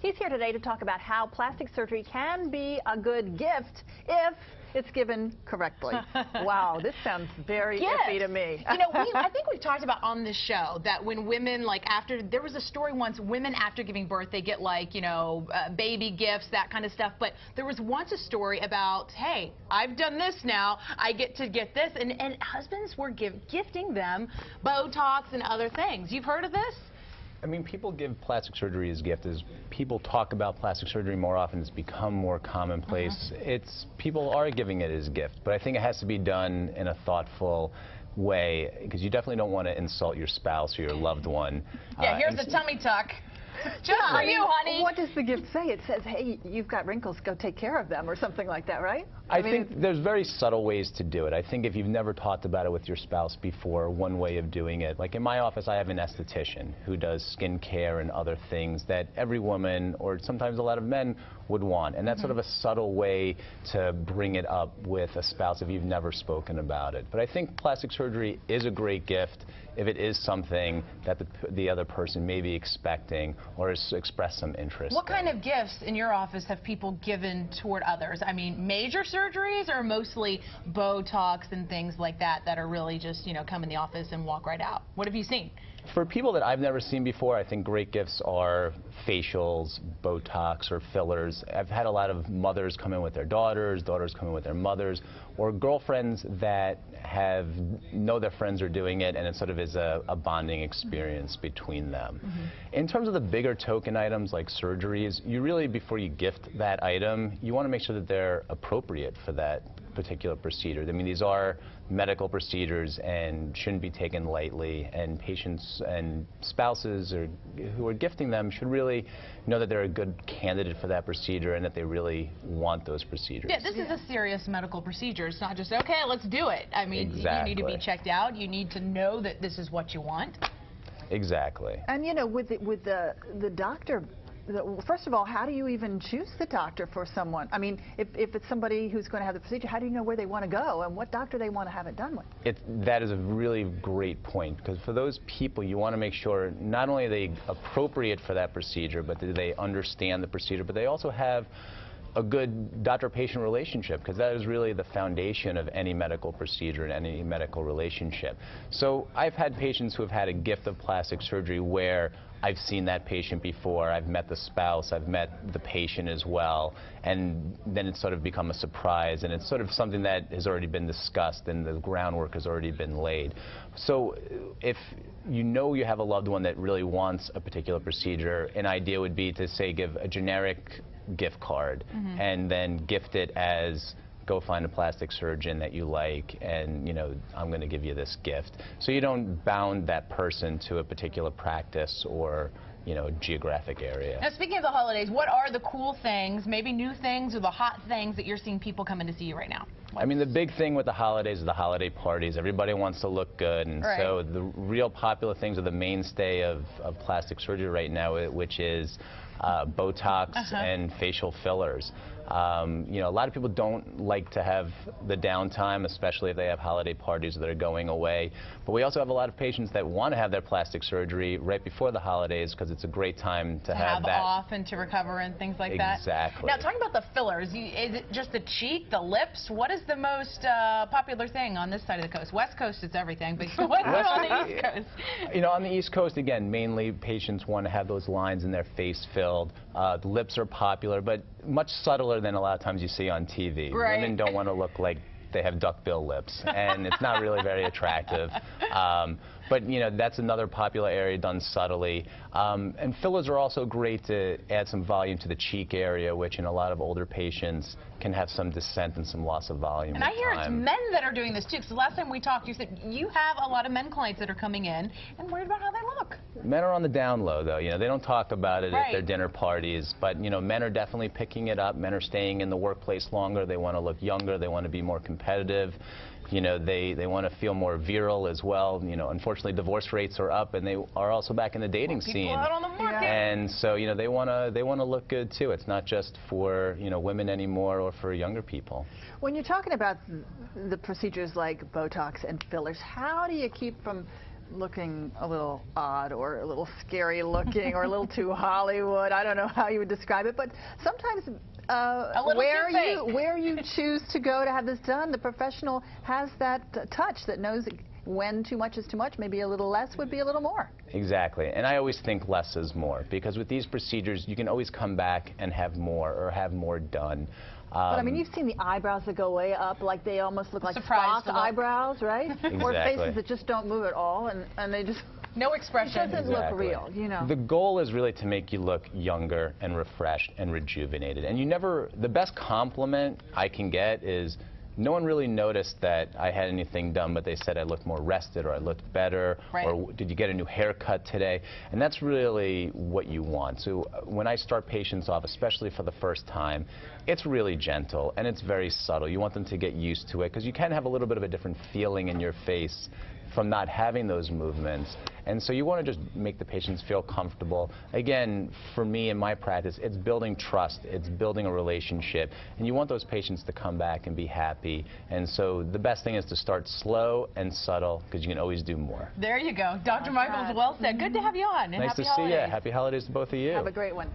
He's here today to talk about how plastic surgery can be a good gift if it's given correctly. Wow, this sounds very iffy to me. You know, I think we've talked about on this show that when women, like there was a story once, women after giving birth, they get like, you know, baby gifts, that kind of stuff. But there was once a story about, hey, I've done this now, I get to get this. And husbands were gifting them Botox and other things. You've heard of this? I mean, people give plastic surgery as gift. As people talk about plastic surgery more often, it's become more commonplace. People are giving it as gift, but I think it has to be done in a thoughtful way, because you definitely don't want to insult your spouse or your loved one. Yeah, here's the tummy tuck. Just for you, honey. What does the gift say? It says, hey, you've got wrinkles, go take care of them, or something like that, right? I think there's very subtle ways to do it. I think if you've never talked about it with your spouse before, one way of doing it, like in my office, I have an esthetician who does skin care and other things that every woman, or sometimes a lot of men, would want. And that's sort of a subtle way to bring it up with a spouse if you've never spoken about it. But I think plastic surgery is a great gift if it is something that the other person may be expecting or has expressed some interest. What kind of gifts in your office have people given toward others? I mean, major surgeries or mostly Botox and things like that that are really just, you know, come in the office and walk right out? What have you seen? For people that I've never seen before, I think great gifts are facials, Botox, or fillers. I've had a lot of mothers come in with their daughters, daughters come in with their mothers, or girlfriends that know their friends are doing it, and it sort of is a bonding experience between them. In terms of the bigger token items like surgeries, you really, before you gift that item, you want to make sure that they're appropriate for that particular procedure. I mean, these are medical procedures and shouldn't be taken lightly, and patients and spouses who are gifting them should really know that they're a good candidate for that procedure and that they really want those procedures. Yeah, this is a serious medical procedure. It's not just, okay, let's do it. I mean, you need to be checked out. You need to know that this is what you want. Exactly. And, you know, with the doctor, first of all, how do you even choose the doctor for someone? I mean, if it's somebody who's going to have the procedure, how do you know where they want to go and what doctor they want to have it done with? That is a really great point, because for those people, you want to make sure not only are they appropriate for that procedure, but that they understand the procedure, but they also have a good doctor-patient relationship, because that is really the foundation of any medical procedure and any medical relationship. So I've had patients who have had a gift of plastic surgery where I've seen that patient before, I've met the spouse, I've met the patient as well, and then it's sort of become a surprise, and it's sort of something that has already been discussed and the groundwork has already been laid. So if you know you have a loved one that really wants a particular procedure, an idea would be to, say, give a generic gift card and then gift it as, go find a plastic surgeon that you like, and, you know, I'm going to give you this gift. So you don't bound that person to a particular practice or, you know, geographic area. Now, speaking of the holidays, what are the cool things, maybe new things, or the hot things that you're seeing people come in to see you right now? I mean, the big thing with the holidays is the holiday parties. Everybody wants to look good, and so the real popular things are the mainstay of plastic surgery right now, which is Botox and facial fillers. You know, a lot of people don't like to have the downtime, especially if they have holiday parties that are going away. But we also have a lot of patients that want to have their plastic surgery right before the holidays, because it's a great time to have that off and to recover and things like that. Exactly. Now, talking about the fillers, is it just the cheek, the lips? What is the most popular thing on this side of the coast? West Coast is everything, but what's on the East Coast? You know, on the East Coast, again, mainly patients want to have those lines in their face filled. The lips are popular, but much subtler than a lot of times you see on TV. Right. Women don't want to look like they have duckbill lips, and it's not really very attractive. But, you know, that's another popular area done subtly. And fillers are also great to add some volume to the cheek area, which in a lot of older patients can have some descent and some loss of volume. And I hear it's men that are doing this too, because the last time we talked, you said you have a lot of men clients that are coming in and worried about how they look. Men are on the down low, though. You know, they don't talk about it at their dinner parties, but, you know, men are definitely picking it up. Men are staying in the workplace longer. They want to look younger. They want to be more competitive. You know, they want to feel more virile as well. You know, unfortunately, divorce rates are up, and they are also back in the dating scene. People out on the market. And so, you know, they want to look good too. It's not just for, you know, women anymore or for younger people. When you're talking about the procedures like Botox and fillers, how do you keep from looking a little odd or a little scary looking or a little too Hollywood. I don't know how you would describe it, but sometimes where you choose to go to have this done, the professional has that touch that knows when too much is too much, maybe a little less would be a little more. Exactly, and I always think less is more, because with these procedures you can always come back and have more or have more done. But I mean, you've seen the eyebrows that go way up, like they almost look like Surprise Spock eyebrows, right? Exactly. Or faces that just don't move at all, and they just... No expression. It doesn't look real, you know. The goal is really to make you look younger and refreshed and rejuvenated. And the best compliment I can get is, no one really noticed that I had anything done, but they said I looked more rested or I looked better, right. Or did you get a new haircut today? And that's really what you want. So when I start patients off, especially for the first time, it's really gentle and it's very subtle. You want them to get used to it, because you can have a little bit of a different feeling in your face from not having those movements. And so you want to just make the patients feel comfortable. Again, for me in my practice, it's building trust, it's building a relationship, and you want those patients to come back and be happy. And so the best thing is to start slow and subtle, because you can always do more. There you go. Dr. Michaels, well said. Good to have you on. And Nice happy to holidays. see you. Happy holidays to both of you. Have a great one.